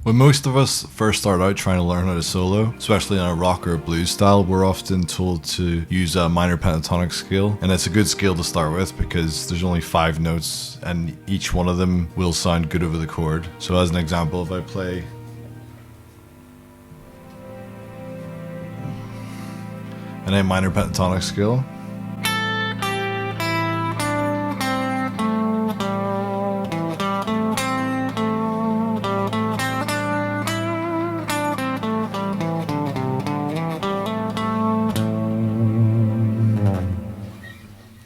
When most of us first start out trying to learn how to solo, especially in a rock or a blues style, we're often told to use a minor pentatonic scale. And it's a good scale to start with because there's only 5 notes and each one of them will sound good over the chord. So as an example, if I play an A minor pentatonic scale,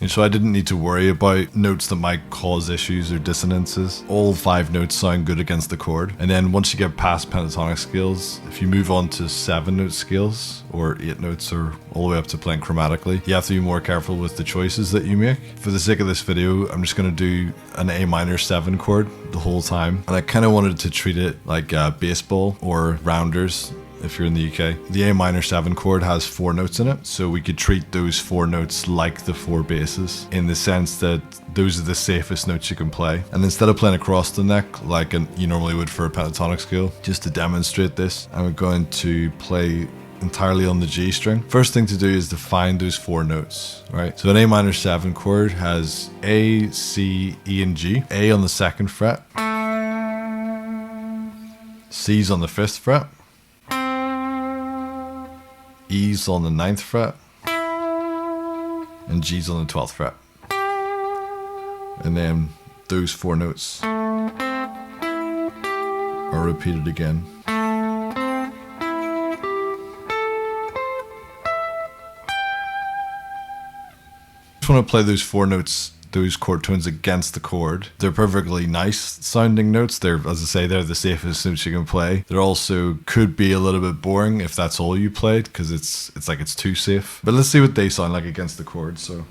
so I didn't need to worry about notes that might cause issues or dissonances. All 5 notes sound good against the chord. And then once you get past pentatonic scales, if you move on to 7 note scales or 8 notes or all the way up to playing chromatically, you have to be more careful with the choices that you make. For the sake of this video, I'm just going to do an A minor 7 chord the whole time. And I kind of wanted to treat it like baseball or rounders. If you're in the UK, the A minor 7 chord has 4 notes in it, so we could treat those 4 notes like the 4 basses in the sense that those are the safest notes you can play. And instead of playing across the neck like you normally would for a pentatonic scale, just to demonstrate this, I'm going to play entirely on the G string. First thing to do is to find those 4 notes, right? So an A minor 7 chord has A, C, E, and G. A on the 2nd fret, C's on the 5th fret, E's on the 9th fret, and G's on the 12th fret. And then those 4 notes are repeated again. Just want to play those 4 notes, those chord tones against the chord. They're perfectly nice sounding notes. They're, as I say, they're the safest notes you can play. They're also could be a little bit boring if that's all you played, because it's like it's too safe. But let's see what they sound like against the chord. So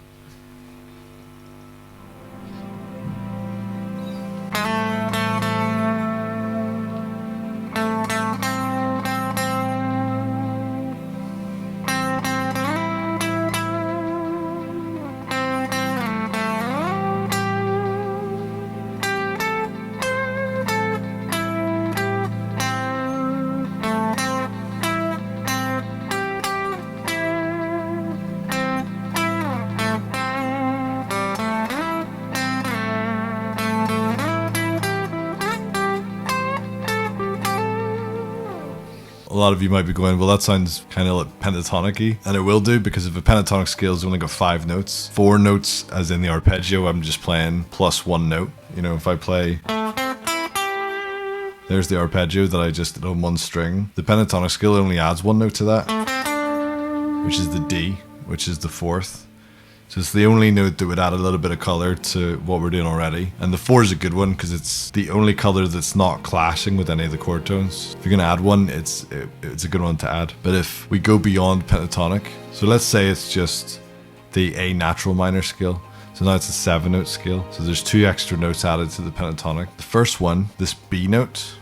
a lot of you might be going, well, that sounds kind of like pentatonic-y, and it will do, because if a pentatonic scale's only got 5 notes, 4 notes, as in the arpeggio, I'm just playing plus 1 note. You know, if I play, there's the arpeggio that I just did on 1 string. The pentatonic scale only adds 1 note to that, which is the D, which is the 4th. So it's the only note that would add a little bit of color to what we're doing already. And the 4 is a good one because it's the only color that's not clashing with any of the chord tones. If you're going to add one, it's a good one to add. But if we go beyond pentatonic, so let's say it's just the A natural minor scale. So now it's a 7 note scale. So there's 2 extra notes added to the pentatonic. The first one, this B note,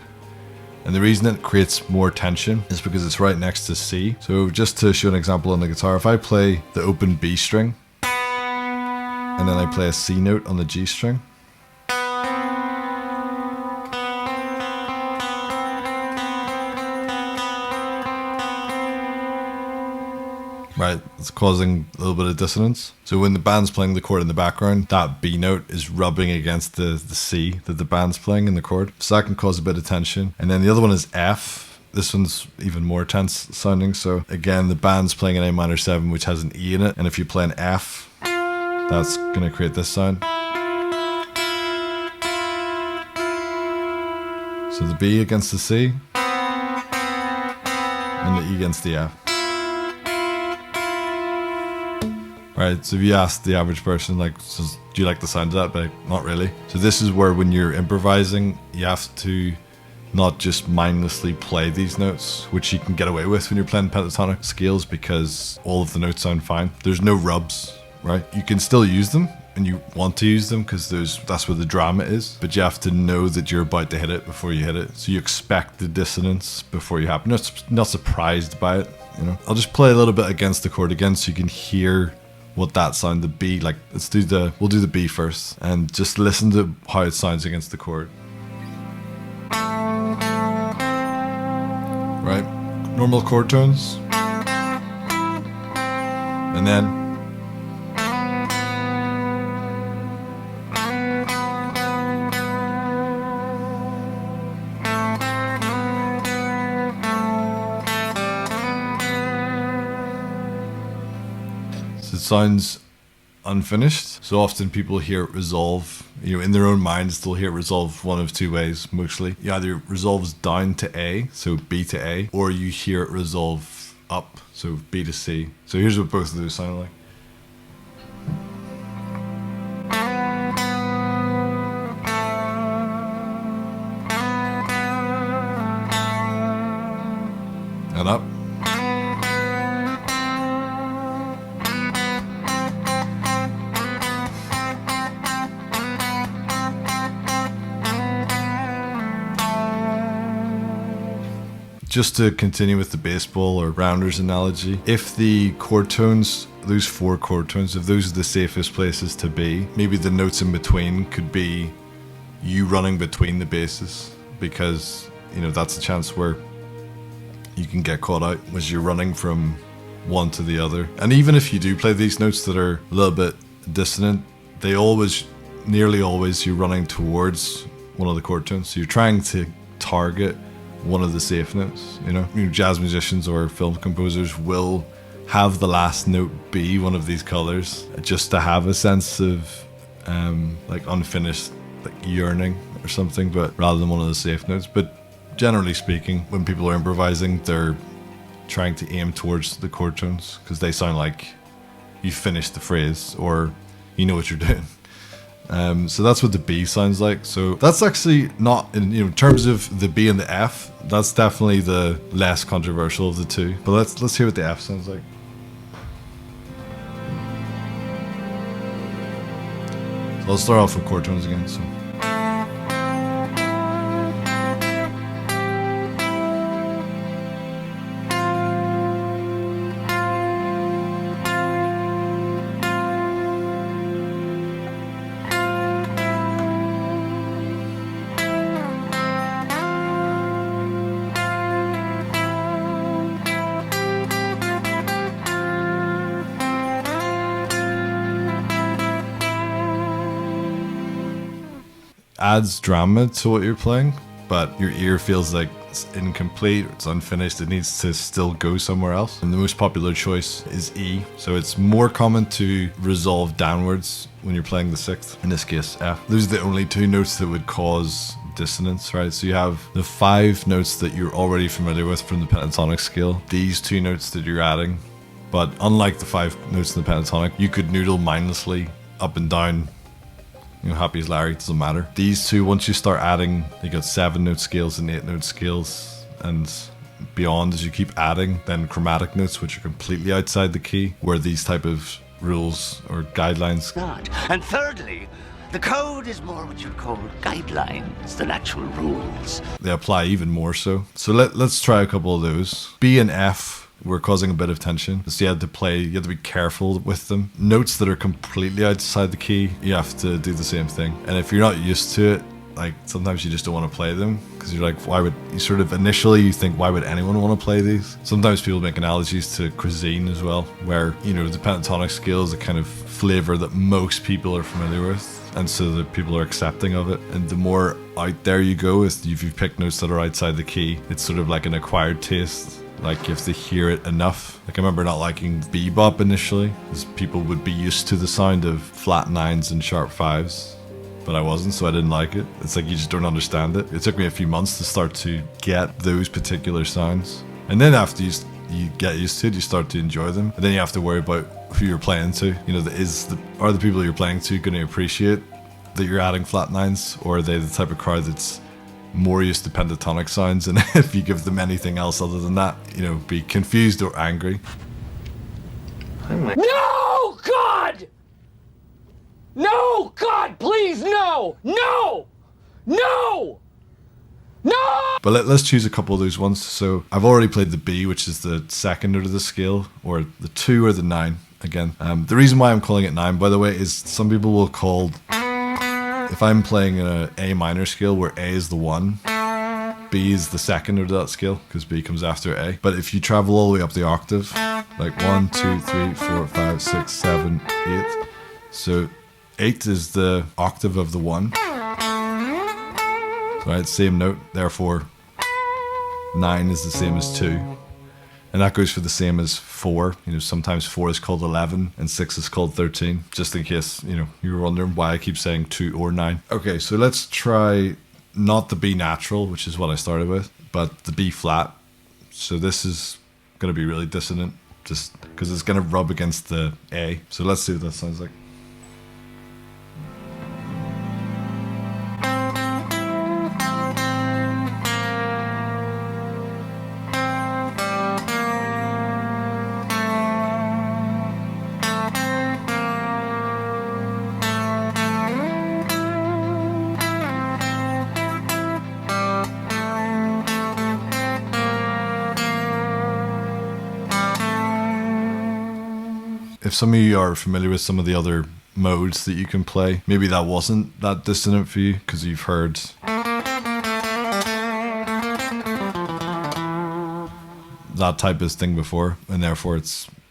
and the reason it creates more tension is because it's right next to C. So just to show an example on the guitar, if I play the open B string, and then I play a C note on the G string, right, it's causing a little bit of dissonance. So when the band's playing the chord in the background, that B note is rubbing against the C that the band's playing in the chord. So that can cause a bit of tension. And then the other one is F. This one's even more tense sounding. So again, the band's playing an A minor 7, which has an E in it. And if you play an F, that's going to create this sound. So the B against the C, and the E against the F. Right, so if you ask the average person, like, do you like the sound of that? But not really. So this is where when you're improvising, you have to not just mindlessly play these notes, which you can get away with when you're playing pentatonic scales because all of the notes sound fine. There's no rubs. Right, you can still use them and you want to use them because that's where the drama is, but you have to know that you're about to hit it before you hit it, so you expect the dissonance before you happen. Not surprised by it, you know. I'll just play a little bit against the chord again so you can hear what that sound, the B, like we'll do the B first and just listen to how it sounds against the chord. right? Normal chord tones. And then so it sounds unfinished. So often people hear it resolve, in their own minds they'll hear it resolve one of two ways mostly. You either resolves down to A, so B to A, or you hear it resolve up, so B to C. So here's what both of those sound like. And up. Just to continue with the baseball or rounders analogy, if the chord tones, those 4 chord tones, if those are the safest places to be, maybe the notes in between could be you running between the bases, because that's a chance where you can get caught out as you're running from one to the other. And even if you do play these notes that are a little bit dissonant, they nearly always you're running towards one of the chord tones, so you're trying to target one of the safe notes. Jazz musicians or film composers will have the last note be one of these colors, just to have a sense of like unfinished, like yearning or something, but rather than one of the safe notes. But generally speaking, when people are improvising, they're trying to aim towards the chord tones because they sound like you finished the phrase or you know what you're doing. So that's what the B sounds like. So that's actually not, in terms of the B and the F, that's definitely the less controversial of the two. But let's hear what the F sounds like. So I'll start off with chord tones again. So. Adds drama to what you're playing, but your ear feels like it's incomplete, it's unfinished, it needs to still go somewhere else. And the most popular choice is E, so it's more common to resolve downwards when you're playing the 6th, in this case F. Those are the only 2 notes that would cause dissonance, right? So you have the 5 notes that you're already familiar with from the pentatonic scale, these 2 notes that you're adding, but unlike the 5 notes in the pentatonic, you could noodle mindlessly up and down, happy as Larry, it doesn't matter. These 2, once you start adding, you got 7-note scales and 8-note scales and beyond, as you keep adding, then chromatic notes, which are completely outside the key, where these type of rules or guidelines. And thirdly, the code is more what you'd call guidelines than actual rules. They apply even more so. So let's try a couple of those. B and F were causing a bit of tension, so you had to be careful with them. Notes that are completely outside the key, you have to do the same thing. And if you're not used to it, like sometimes you just don't want to play them because you're like, initially you think, why would anyone want to play these? Sometimes people make analogies to cuisine as well, where the pentatonic scale is a kind of flavor that most people are familiar with, and so that people are accepting of it. And the more out there you go, if you pick notes that are outside the key, it's sort of like an acquired taste. Like you have to hear it enough. Like I remember not liking bebop initially, because people would be used to the sound of flat 9s and sharp 5s, but I wasn't, so I didn't like it. It's like you just don't understand it. It took me a few months to start to get those particular sounds, and then after you get used to it, you start to enjoy them. And then you have to worry about who you're playing to. Are the people you're playing to going to appreciate that you're adding flat 9s, or are they the type of crowd that's more used to pentatonic sounds, and if you give them anything else other than that, be confused or angry. No, God! No, God, please, no! No! No! No! But let's choose a couple of those ones. So I've already played the B, which is the 2nd note of the scale, or the 2 or the 9 again. The reason why I'm calling it 9, by the way, is some people will call, if I'm playing an A minor scale where A is the 1, B is the second note of that scale because B comes after A. But if you travel all the way up the octave, like 1, 2, 3, 4, 5, 6, 7, 8. So 8 is the octave of the 1. Right, same note, therefore 9 is the same as 2. And that goes for the same as 4. You know, sometimes 4 is called 11 and 6 is called 13. Just in case, you know, you were wondering why I keep saying 2 or 9. Okay, so let's try not the B natural, which is what I started with, but the B flat. So this is going to be really dissonant, just because it's going to rub against the A. So let's see what that sounds like. If some of you are familiar with some of the other modes that you can play, maybe that wasn't that dissonant for you because you've heard that type of thing before, and therefore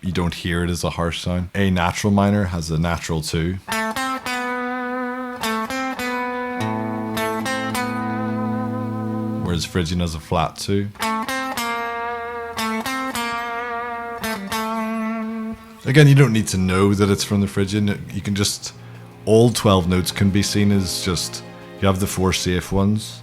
you don't hear it as a harsh sound. A natural minor has a natural 2. Whereas Phrygian has a flat 2. Again, you don't need to know that it's from the Phrygian. You can just, all 12 notes can be seen as just, you have the 4 safe ones,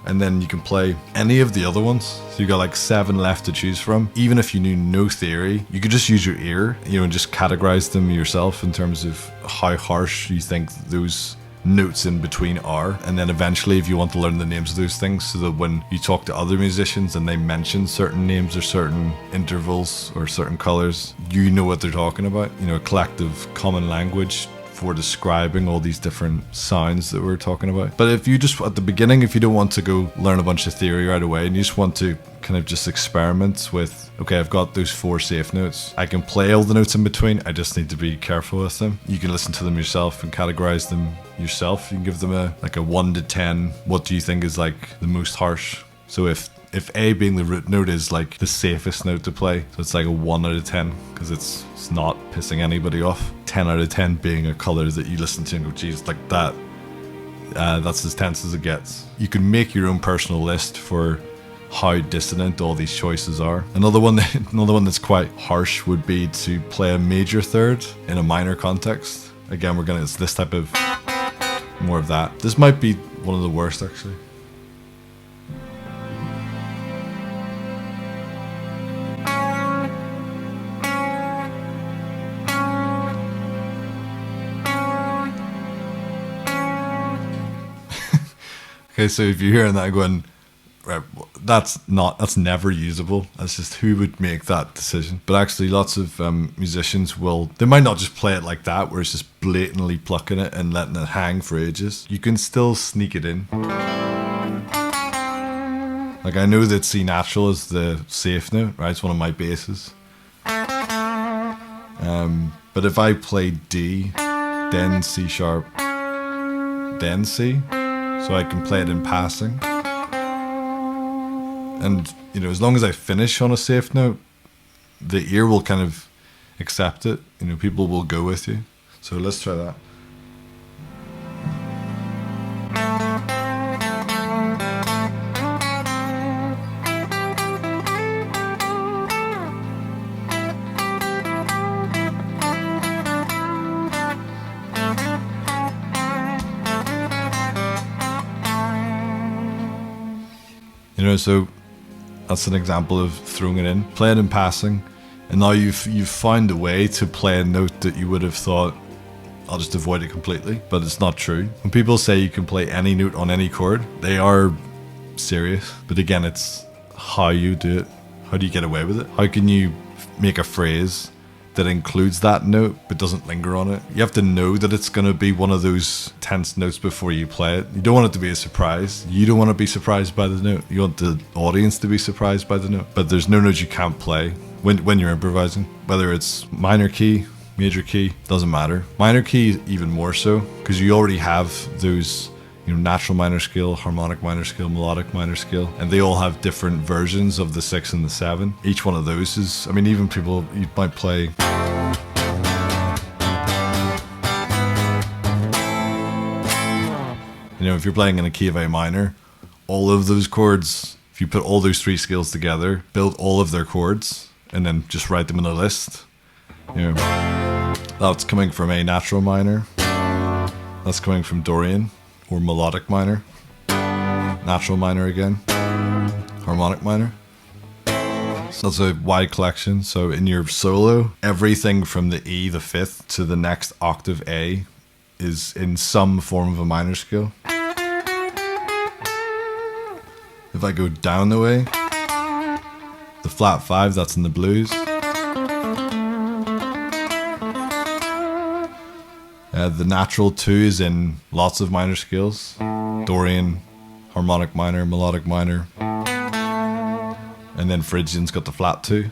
and then you can play any of the other ones. So you got like 7 left to choose from. Even if you knew no theory, you could just use your ear, you know, and just categorize them yourself in terms of how harsh you think those notes in between are. And then eventually, if you want to learn the names of those things, so that when you talk to other musicians and they mention certain names or certain intervals or certain colors, you know what they're talking about. You know, a collective common language for describing all these different sounds that we're talking about. But if you just, at the beginning, if you don't want to go learn a bunch of theory right away and you just want to kind of just experiment with, okay, I've got those 4 safe notes, I can play all the notes in between, I just need to be careful with them. You can listen to them yourself and categorize them yourself. You can give them a 1 to 10, what do you think is like the most harsh? So if A being the root note is like the safest note to play, so it's like a 1 out of 10 because it's not pissing anybody off. 10 out of 10 being a color that you listen to and go, geez, like that, that's as tense as it gets. You can make your own personal list for how dissonant all these choices are. Another one that's quite harsh would be to play a major third in a minor context. Again, it's this type of, more of that. This might be one of the worst actually. Okay, so if you're hearing that going, right, that's never usable. That's just, who would make that decision? But actually lots of musicians they might not just play it like that, where it's just blatantly plucking it and letting it hang for ages. You can still sneak it in. Like, I know that C natural is the safe note, right? It's one of my basses. But if I play D, then C sharp, then C, so I can play it in passing. And, you know, as long as I finish on a safe note, the ear will kind of accept it. You know, people will go with you. So let's try that. You know, so that's an example of throwing it in. Play it in passing, and now you've found a way to play a note that you would have thought, I'll just avoid it completely, but it's not true. When people say you can play any note on any chord, they are serious. But again, it's how you do it. How do you get away with it? How can you make a phrase that includes that note but doesn't linger on it? You have to know that it's going to be one of those tense notes before you play it. You don't want it to be a surprise. You don't want to be surprised by the note. You want the audience to be surprised by the note. But there's no notes you can't play when you're improvising. Whether it's minor key, major key, doesn't matter. Minor key even more so, because you already have those you know, natural minor scale, harmonic minor scale, melodic minor scale, and they all have different versions of the 6 and the 7. Each one of those is, I mean, even people, you might play. You know, if you're playing in a key of A minor, all of those chords, if you put all those 3 scales together, build all of their chords, and then just write them in a list, you know, that's coming from A natural minor, that's coming from Dorian, or melodic minor, natural minor again, harmonic minor. So that's a wide collection. So in your solo, everything from the E, the 5th, to the next octave A is in some form of a minor scale. If I go down the way, the flat 5, that's in the blues. The natural 2 is in lots of minor scales. Dorian, harmonic minor, melodic minor. And then Phrygian's got the flat 2.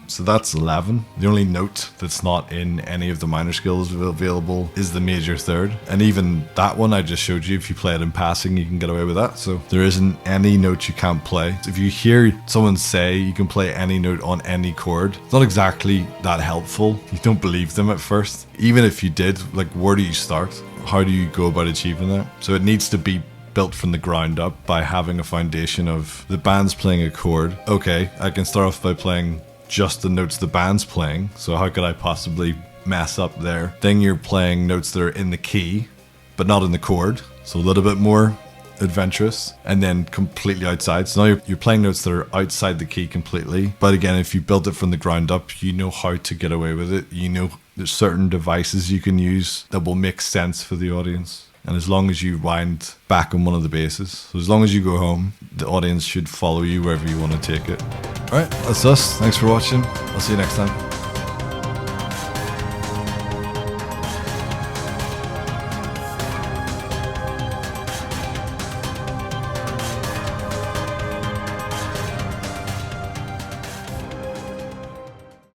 So that's 11. The only note that's not in any of the minor scales available is the major 3rd. And even that one I just showed you, if you play it in passing, you can get away with that. So there isn't any note you can't play. If you hear someone say you can play any note on any chord, it's not exactly that helpful. You don't believe them at first. Even if you did, like, where do you start? How do you go about achieving that? So it needs to be built from the ground up by having a foundation of the band's playing a chord. Okay, I can start off by playing just the notes the band's playing, so how could I possibly mess up there? Then you're playing notes that are in the key, but not in the chord, so a little bit more adventurous, and then completely outside. So now you're playing notes that are outside the key completely, but again, if you built it from the ground up, you know how to get away with it. You know there's certain devices you can use that will make sense for the audience. And as long as you wind back on one of the basses, so as long as you go home, the audience should follow you wherever you want to take it. Alright, that's us. Thanks for watching. I'll see you next time.